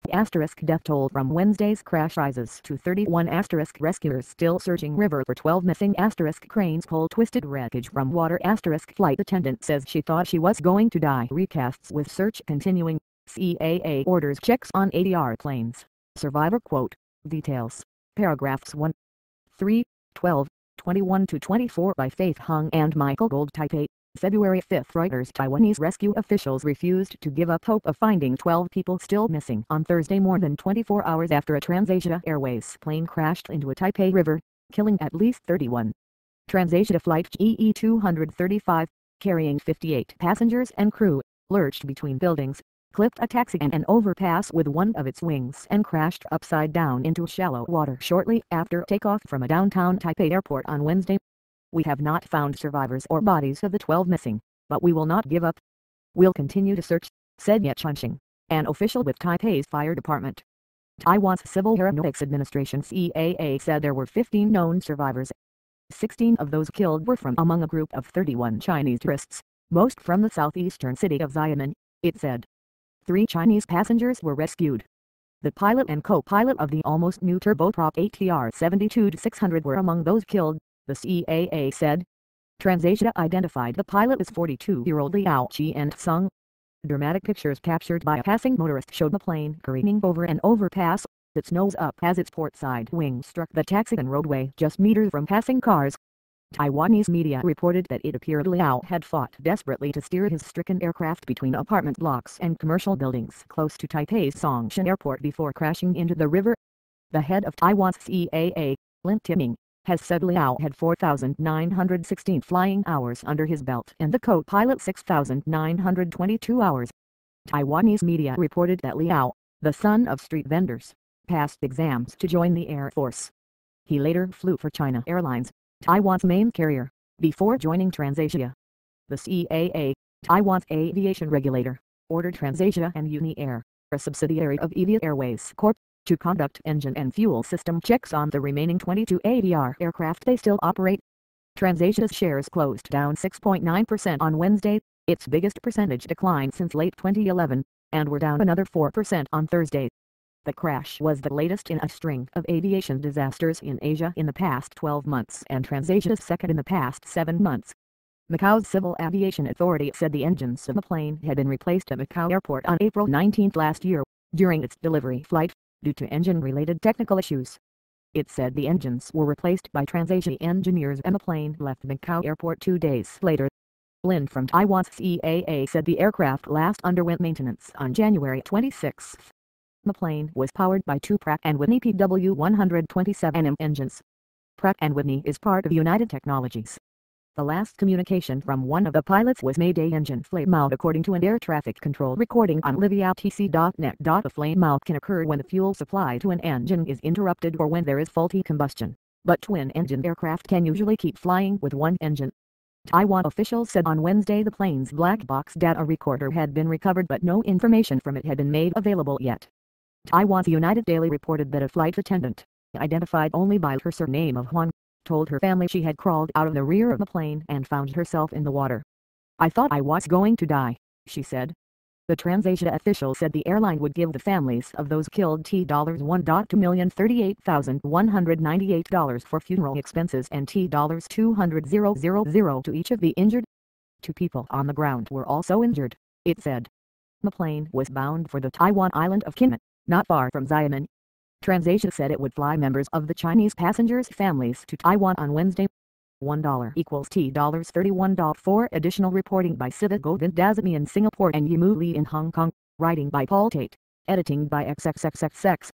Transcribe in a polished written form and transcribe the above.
Death toll from Wednesday's crash rises to 31. Rescuers still searching river for 12 missing. Cranes pull twisted wreckage from water. Flight attendant says she thought she was going to die. Recasts with search continuing. CAA orders checks on ADR planes. Survivor quote. Details. Paragraphs 1, 3, 12, 21-24 by Faith Hung and Michael Gold. Taipei, February 5. Reuters. Taiwanese rescue officials refused to give up hope of finding 12 people still missing on Thursday, more than 24 hours after a TransAsia Airways plane crashed into a Taipei river, killing at least 31. TransAsia Flight GE235, carrying 58 passengers and crew, lurched between buildings, clipped a taxi and an overpass with one of its wings and crashed upside down into shallow water shortly after takeoff from a downtown Taipei airport on Wednesday. We have not found survivors or bodies of the 12 missing, but we will not give up. We'll continue to search, said Ye Chunxing, an official with Taipei's fire department. Taiwan's Civil Aeronautics Administration CAA said there were 15 known survivors. 16 of those killed were from among a group of 31 Chinese tourists, most from the southeastern city of Xiamen, it said. 3 Chinese passengers were rescued. The pilot and co-pilot of the almost new turboprop ATR 72-600 were among those killed, the CAA said. TransAsia identified the pilot as 42-year-old Liao Qian-sung. Dramatic pictures captured by a passing motorist showed the plane careening over an overpass, its nose up as its port side wing struck the taxiway roadway just meters from passing cars. Taiwanese media reported that it appeared Liao had fought desperately to steer his stricken aircraft between apartment blocks and commercial buildings close to Taipei's Songshan Airport before crashing into the river. The head of Taiwan's CAA, Lin Timing, has said Liao had 4,916 flying hours under his belt and the co-pilot 6,922 hours. Taiwanese media reported that Liao, the son of street vendors, passed exams to join the Air Force. He later flew for China Airlines, Taiwan's main carrier, before joining TransAsia. The CAA, Taiwan's aviation regulator, ordered TransAsia and Uni Air, a subsidiary of Aviat Airways Corp., to conduct engine and fuel system checks on the remaining 22 ADR aircraft they still operate. TransAsia's shares closed down 6.9% on Wednesday, its biggest percentage decline since late 2011, and were down another 4% on Thursday. The crash was the latest in a string of aviation disasters in Asia in the past 12 months and TransAsia's second in the past 7 months. Macau's Civil Aviation Authority said the engines of the plane had been replaced at Macau Airport on April 19 last year, during its delivery flight, due to engine-related technical issues. It said the engines were replaced by TransAsia engineers and the plane left Macau Airport 2 days later. Lin from Taiwan's CAA said the aircraft last underwent maintenance on January 26. The plane was powered by 2 Pratt & Whitney PW127M engines. Pratt & Whitney is part of United Technologies. The last communication from one of the pilots was Mayday engine flame out, according to an air traffic control recording on livyatc.net. A flame out can occur when the fuel supply to an engine is interrupted or when there is faulty combustion, but twin-engine aircraft can usually keep flying with one engine. Taiwan officials said on Wednesday the plane's black box data recorder had been recovered but no information from it had been made available yet. Taiwan's United Daily reported that a flight attendant, identified only by her surname of Huang, told her family she had crawled out of the rear of the plane and found herself in the water. "I thought I was going to die," she said. The TransAsia official said the airline would give the families of those killed $1,238,198 for funeral expenses and $200,000 to each of the injured. 2 people on the ground were also injured, it said. The plane was bound for the Taiwan island of Kinmen, not far from Xiamen. TransAsia said it would fly members of the Chinese passengers' families to Taiwan on Wednesday. $1 equals $31. For additional reporting by Civic Govind Dazmi in Singapore and Yimu Li in Hong Kong, writing by Paul Tate, editing by XXXXX.